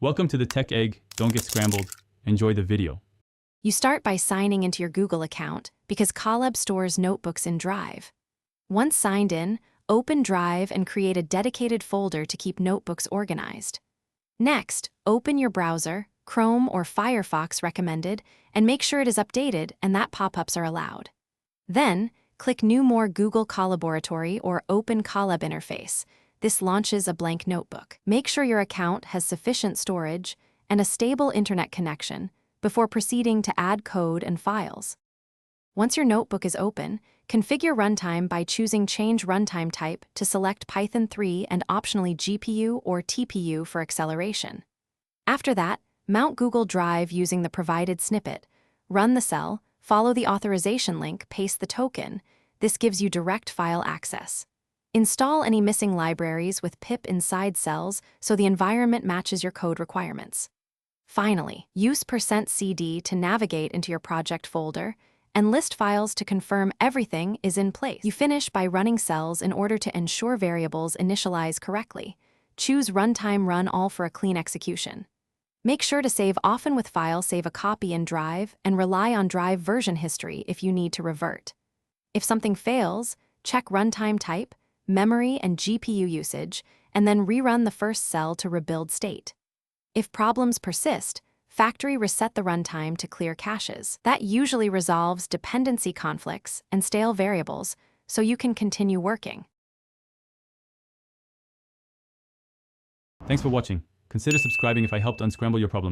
Welcome to the Tech Egg. Don't get scrambled. Enjoy the video. You start by signing into your Google account because Colab stores notebooks in Drive. Once signed in, open Drive and create a dedicated folder to keep notebooks organized. Next, open your browser, Chrome or Firefox recommended, and make sure it is updated and that pop-ups are allowed. Then, click New More Google Collaboratory or Open Colab interface. This launches a blank notebook. Make sure your account has sufficient storage and a stable internet connection before proceeding to add code and files. Once your notebook is open, configure runtime by choosing Change Runtime Type to select Python 3 and optionally GPU or TPU for acceleration. After that, mount Google Drive using the provided snippet, run the cell, follow the authorization link, paste the token. This gives you direct file access. Install any missing libraries with pip inside cells so the environment matches your code requirements. Finally, use %cd to navigate into your project folder and list files to confirm everything is in place. You finish by running cells in order to ensure variables initialize correctly. Choose Runtime Run All for a clean execution. Make sure to save often with file, save a copy in Drive, and rely on Drive version history if you need to revert. If something fails, check runtime type, memory and GPU usage, and then rerun the first cell to rebuild state. If problems persist, factory reset the runtime to clear caches. That usually resolves dependency conflicts and stale variables, so you can continue working. Thanks for watching. Consider subscribing if I helped unscramble your problems.